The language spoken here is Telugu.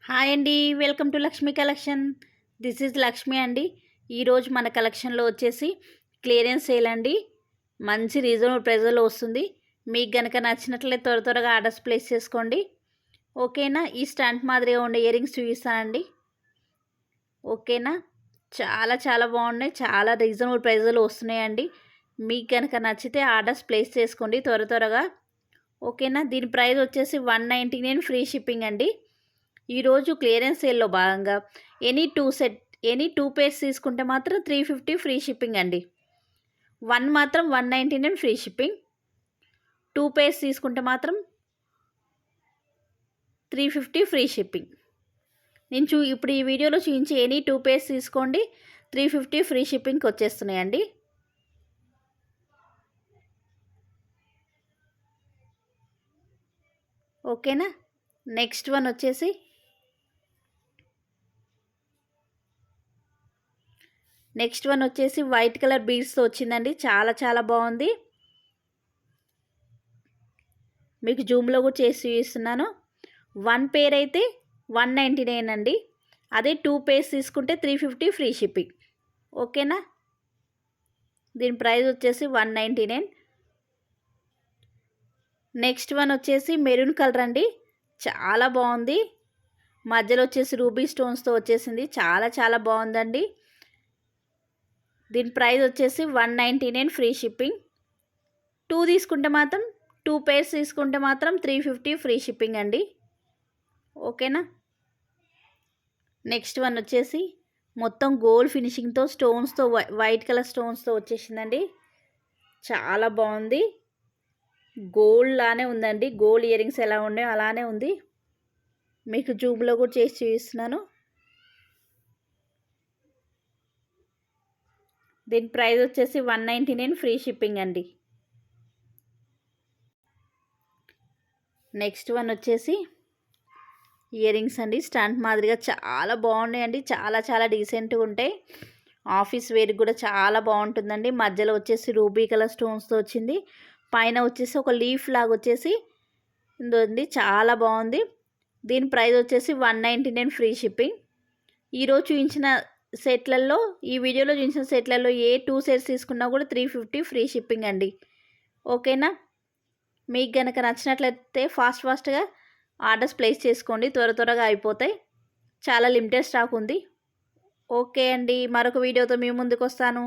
హాయ్ అండి. Welcome to Lakshmi collection. This is Lakshmi అండి. ఈరోజు మన కలెక్షన్లో వచ్చేసి క్లియరెన్స్ సేల్ అండి. మంచి రీజనబుల్ ప్రైస్లో వస్తుంది. మీకు కనుక నచ్చినట్లయితే త్వరగా ఆర్డర్స్ ప్లేస్ చేసుకోండి. ఓకేనా. ఈ స్టంట్ మాదిరిగా ఉండే ఇయర్ రింగ్స్ చూపిస్తానండి. ఓకేనా. చాలా బాగున్నాయి. చాలా రీజనబుల్ ప్రైస్లో వస్తున్నాయండి. మీకు కనుక నచ్చితే ఆర్డర్స్ ప్లేస్ చేసుకోండి త్వరగా. ఓకేనా. దీని ప్రైస్ వచ్చేసి 199 ఫ్రీ షిప్పింగ్ అండి. ఈరోజు క్లియరెన్స్ సేల్లో భాగంగా ఎనీ టూ పేర్స్ తీసుకుంటే మాత్రం 350 ఫ్రీ షిప్పింగ్ అండి. 1 మాత్రం 199 ఫ్రీ షిప్పింగ్. 2 పేర్స్ తీసుకుంటే మాత్రం 350 ఫ్రీ షిప్పింగ్. నేను ఇప్పుడు ఈ వీడియోలో చూపించి ఎనీ 2 పేర్స్ తీసుకోండి, 350 ఫ్రీ షిప్పింగ్కి వచ్చేస్తున్నాయండి. ఓకేనా. నెక్స్ట్ వన్ వచ్చేసి వైట్ కలర్ బీడ్స్తో వచ్చిందండి. చాలా బాగుంది. మీకు జూమ్లో కూడా చేసి చూపిస్తున్నాను. 1 పేర్ అయితే 199 అండి. అదే 2 పేర్స్ తీసుకుంటే 350 ఫ్రీ షిప్పింగ్. ఓకేనా. దీని ప్రైస్ వచ్చేసి 199. నెక్స్ట్ వన్ వచ్చేసి మెరూన్ కలర్ అండి. చాలా బాగుంది. మధ్యలో వచ్చేసి రూబీ స్టోన్స్తో వచ్చేసింది. చాలా బాగుందండి. దీని ప్రైస్ వచ్చేసి 199 ఫ్రీ షిప్పింగ్. 2 తీసుకుంటే మాత్రం 2 పేర్స్ తీసుకుంటే మాత్రం 350 ఫ్రీ షిప్పింగ్ అండి. ఓకేనా. నెక్స్ట్ వన్ వచ్చేసి మొత్తం గోల్డ్ ఫినిషింగ్తో స్టోన్స్తో వైట్ కలర్ స్టోన్స్తో వచ్చేసిందండి. చాలా బాగుంది. గోల్డ్ లానే ఉందండి. గోల్డ్ ఇయర్ రింగ్స్ ఎలా ఉన్నాయో అలానే ఉంది. మీకు జూమ్లో కూడా చేసి చూపిస్తున్నాను. దీని ప్రైస్ వచ్చేసి 199 ఫ్రీ షిప్పింగ్ అండి. నెక్స్ట్ వన్ వచ్చేసి ఇయర్ రింగ్స్ అండి. స్టంట్ మాదిరిగా చాలా బాగున్నాయండి. చాలా డీసెంట్గా ఉంటాయి. ఆఫీస్ వేర్కి కూడా చాలా బాగుంటుందండి. మధ్యలో వచ్చేసి రూబీ కలర్ స్టోన్స్తో వచ్చింది. పైన వచ్చేసి ఒక లీఫ్ లాగా వచ్చేసి ఉంది. చాలా బాగుంది. దీని ప్రైస్ వచ్చేసి 199 ఫ్రీ షిప్పింగ్. ఈరోజు చూపించిన సెట్లలో, ఈ వీడియోలో చూపించిన సెట్లలో ఏ 2 సెట్స్ తీసుకున్నా కూడా 350 ఫ్రీ షిప్పింగ్ అండి. ఓకేనా. మీకు కనుక నచ్చినట్లయితే ఫాస్ట్గా ఆర్డర్స్ ప్లేస్ చేసుకోండి. త్వరగా అయిపోతాయి. చాలా లిమిటెడ్ స్టాక్ ఉంది. ఓకే అండి. మరొక వీడియోతో మీ ముందుకు వస్తాను.